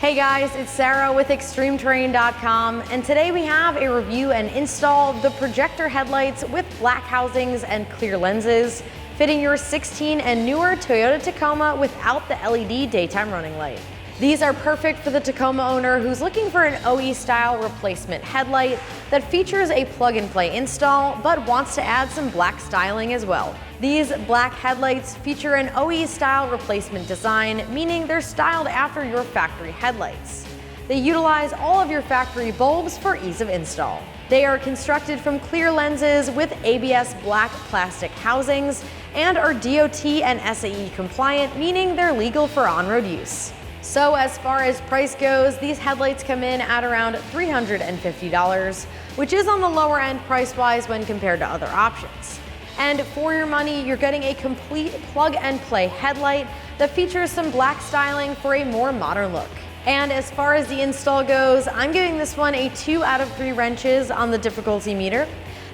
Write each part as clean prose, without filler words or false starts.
Hey guys, it's Sarah with ExtremeTerrain.com, and today we have a review and install of the projector headlights with black housings and clear lenses, fitting your 16 and newer Toyota Tacoma without the LED daytime running light. These are perfect for the Tacoma owner who's looking for an OE-style replacement headlight that features a plug-and-play install, but wants to add some black styling as well. These black headlights feature an OE-style replacement design, meaning they're styled after your factory headlights. They utilize all of your factory bulbs for ease of install. They are constructed from clear lenses with ABS black plastic housings and are DOT and SAE compliant, meaning they're legal for on-road use. So as far as price goes, these headlights come in at around $350, which is on the lower end price-wise when compared to other options. And for your money, you're getting a complete plug-and-play headlight that features some black styling for a more modern look. And as far as the install goes, I'm giving this one a 2 out of 3 wrenches on the difficulty meter.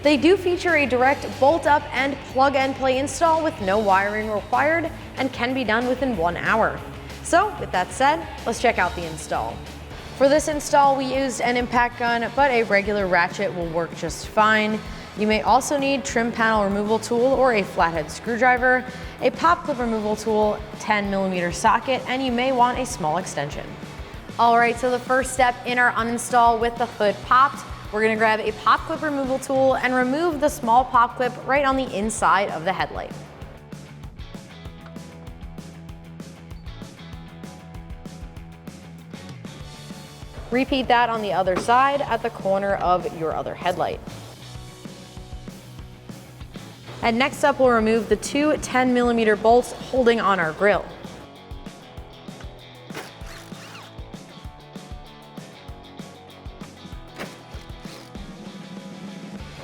They do feature a direct bolt-up and plug-and-play install with no wiring required and can be done within 1 hour. So with that said, let's check out the install. For this install, we used an impact gun, but a regular ratchet will work just fine. You may also need trim panel removal tool or a flathead screwdriver, a pop clip removal tool, 10mm socket, and you may want a small extension. All right, so the first step in our uninstall with the hood popped, we're gonna grab a pop clip removal tool and remove the small pop clip right on the inside of the headlight. Repeat that on the other side at the corner of your other headlight. And next up, we'll remove the 2 10mm bolts holding on our grille.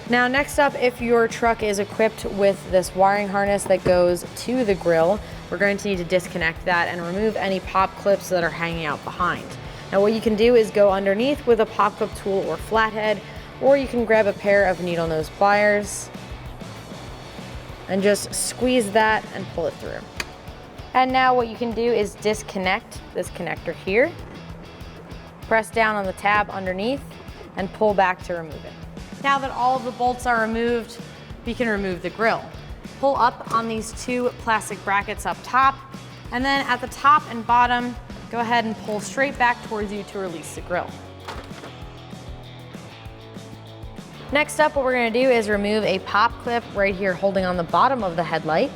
Now next up, if your truck is equipped with this wiring harness that goes to the grille, we're going to need to disconnect that and remove any pop clips that are hanging out behind. Now what you can do is go underneath with a pop clip tool or flathead, or you can grab a pair of needle nose pliers and just squeeze that and pull it through. And now what you can do is disconnect this connector here, press down on the tab underneath and pull back to remove it. Now that all of the bolts are removed, we can remove the grille. Pull up on these 2 plastic brackets up top, and then at the top and bottom, go ahead and pull straight back towards you to release the grille. Next up, what we're gonna do is remove a pop clip right here holding on the bottom of the headlight.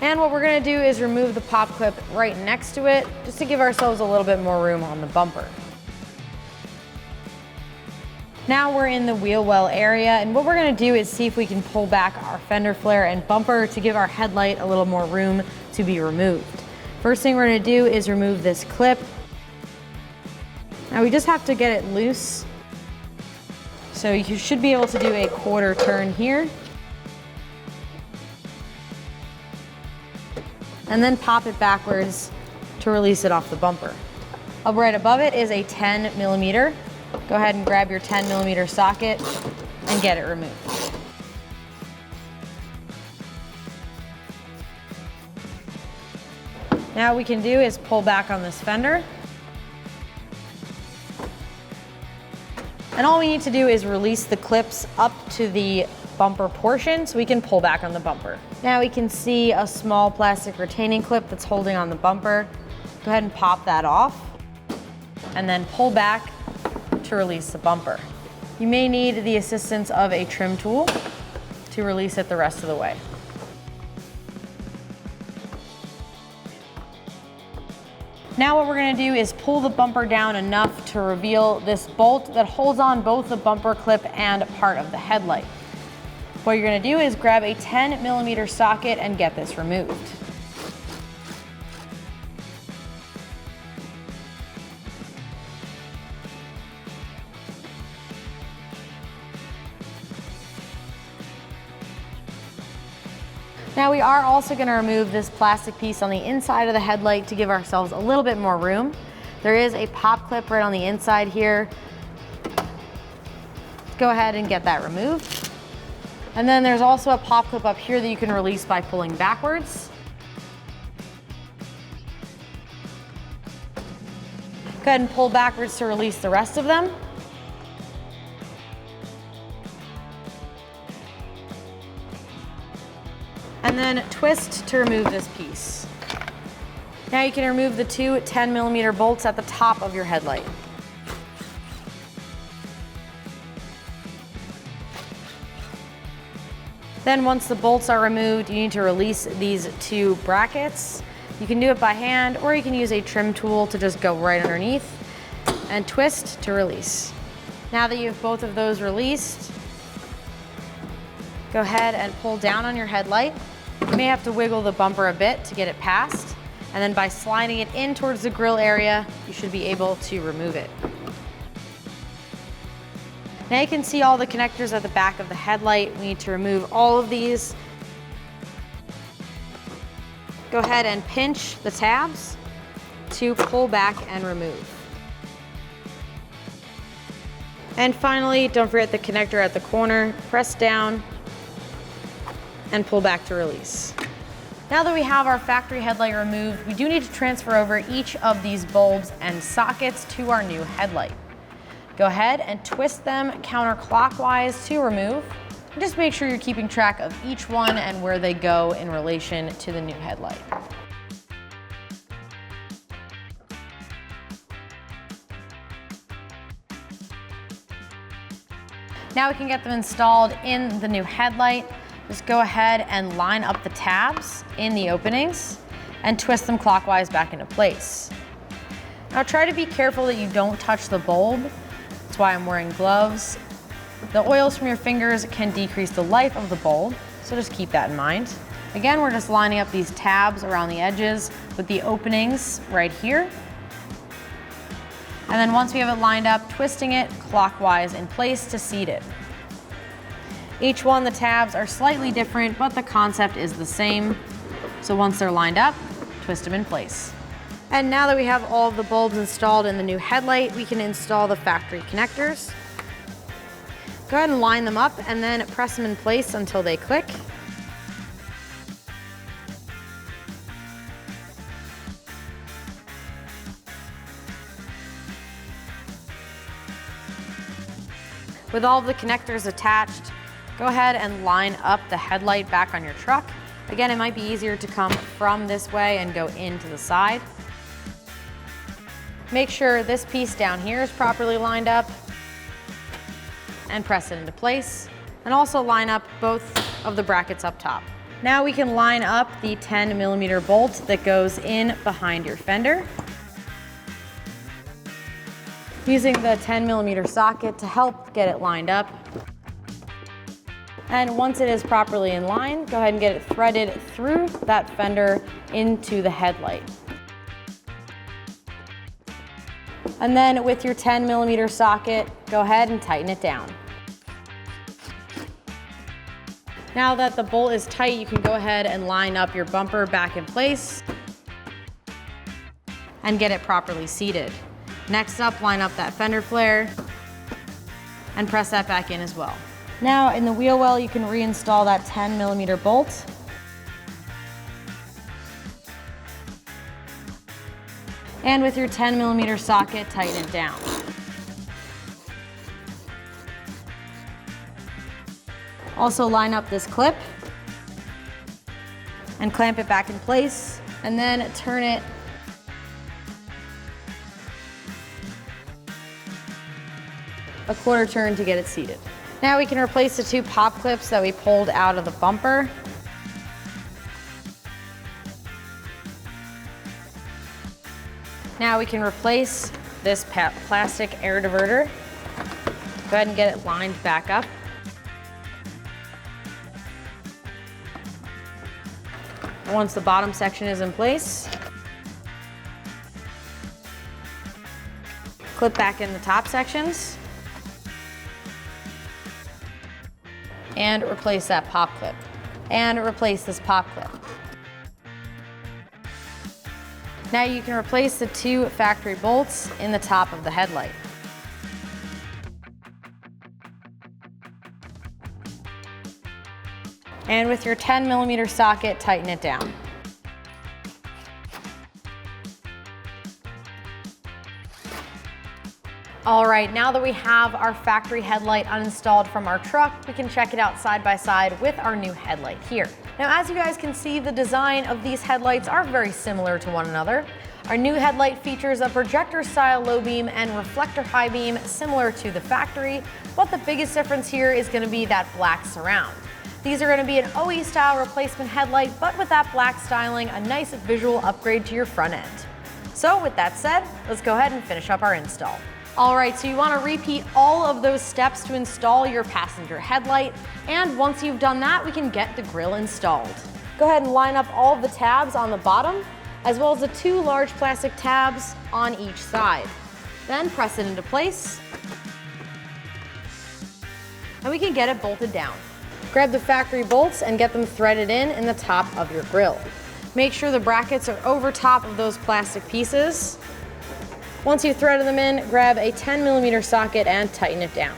And what we're gonna do is remove the pop clip right next to it, just to give ourselves a little bit more room on the bumper. Now we're in the wheel well area, and what we're gonna do is see if we can pull back our fender flare and bumper to give our headlight a little more room to be removed. First thing we're gonna do is remove this clip. Now we just have to get it loose. So you should be able to do a 1/4 turn here. And then pop it backwards to release it off the bumper. Up right above it is a 10mm. Go ahead and grab your 10mm socket and get it removed. Now what we can do is pull back on this fender. And all we need to do is release the clips up to the bumper portion so we can pull back on the bumper. Now we can see a small plastic retaining clip that's holding on the bumper. Go ahead and pop that off and then pull back to release the bumper. You may need the assistance of a trim tool to release it the rest of the way. Now what we're gonna do is pull the bumper down enough to reveal this bolt that holds on both the bumper clip and part of the headlight. What you're gonna do is grab a 10mm socket and get this removed. Now we are also going to remove this plastic piece on the inside of the headlight to give ourselves a little bit more room. There is a pop clip right on the inside here. Go ahead and get that removed. And then there's also a pop clip up here that you can release by pulling backwards. Go ahead and pull backwards to release the rest of them. And then twist to remove this piece. Now you can remove the two 10mm bolts at the top of your headlight. Then once the bolts are removed, you need to release these two brackets. You can do it by hand, or you can use a trim tool to just go right underneath and twist to release. Now that you have both of those released, go ahead and pull down on your headlight. You may have to wiggle the bumper a bit to get it past, and then by sliding it in towards the grille area, you should be able to remove it. Now you can see all the connectors at the back of the headlight. We need to remove all of these. Go ahead and pinch the tabs to pull back and remove. And finally, don't forget the connector at the corner. Press down and pull back to release. Now that we have our factory headlight removed, we do need to transfer over each of these bulbs and sockets to our new headlight. Go ahead and twist them counterclockwise to remove. And just make sure you're keeping track of each one and where they go in relation to the new headlight. Now we can get them installed in the new headlight. Just go ahead and line up the tabs in the openings and twist them clockwise back into place. Now try to be careful that you don't touch the bulb. That's why I'm wearing gloves. The oils from your fingers can decrease the life of the bulb, so just keep that in mind. Again, we're just lining up these tabs around the edges with the openings right here. And then once we have it lined up, twisting it clockwise in place to seat it. Each one, the tabs are slightly different, but the concept is the same. So once they're lined up, twist them in place. And now that we have all of the bulbs installed in the new headlight, we can install the factory connectors. Go ahead and line them up and then press them in place until they click. With all of the connectors attached, go ahead and line up the headlight back on your truck. Again, it might be easier to come from this way and go into the side. Make sure this piece down here is properly lined up and press it into place. And also line up both of the brackets up top. Now we can line up the 10mm bolt that goes in behind your fender. Using the 10mm socket to help get it lined up. And once it is properly in line, go ahead and get it threaded through that fender into the headlight. And then with your 10mm socket, go ahead and tighten it down. Now that the bolt is tight, you can go ahead and line up your bumper back in place and get it properly seated. Next up, line up that fender flare and press that back in as well. Now in the wheel well, you can reinstall that 10mm bolt. And with your 10mm socket, tighten it down. Also line up this clip and clamp it back in place, and then turn it a quarter turn to get it seated. Now we can replace the two pop clips that we pulled out of the bumper. Now we can replace this plastic air diverter. Go ahead and get it lined back up. Once the bottom section is in place, clip back in the top sections and replace that pop clip. And replace this pop clip. Now you can replace the two factory bolts in the top of the headlight. And with your 10mm socket, tighten it down. All right, now that we have our factory headlight uninstalled from our truck, we can check it out side by side with our new headlight here. Now, as you guys can see, the design of these headlights are very similar to one another. Our new headlight features a projector-style low beam and reflector high beam similar to the factory, but the biggest difference here is going to be that black surround. These are going to be an OE-style replacement headlight, but with that black styling, a nice visual upgrade to your front end. So with that said, let's go ahead and finish up our install. All right, so you want to repeat all of those steps to install your passenger headlight, and once you've done that, we can get the grille installed. Go ahead and line up all of the tabs on the bottom, as well as the 2 large plastic tabs on each side. Then press it into place, and we can get it bolted down. Grab the factory bolts and get them threaded in the top of your grille. Make sure the brackets are over top of those plastic pieces. Once you've threaded them in, grab a 10mm socket and tighten it down.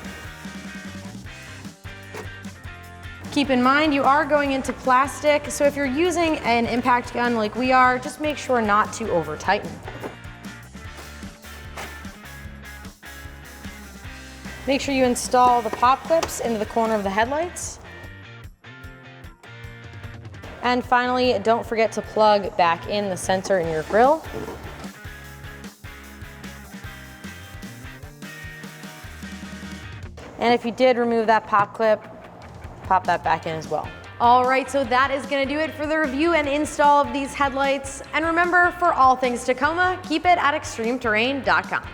Keep in mind you are going into plastic, so if you're using an impact gun like we are, just make sure not to over tighten. Make sure you install the pop clips into the corner of the headlights. And finally, don't forget to plug back in the sensor in your grille. And if you did remove that pop clip, pop that back in as well. All right, so that is gonna do it for the review and install of these headlights. And remember, for all things Tacoma, keep it at extremeterrain.com.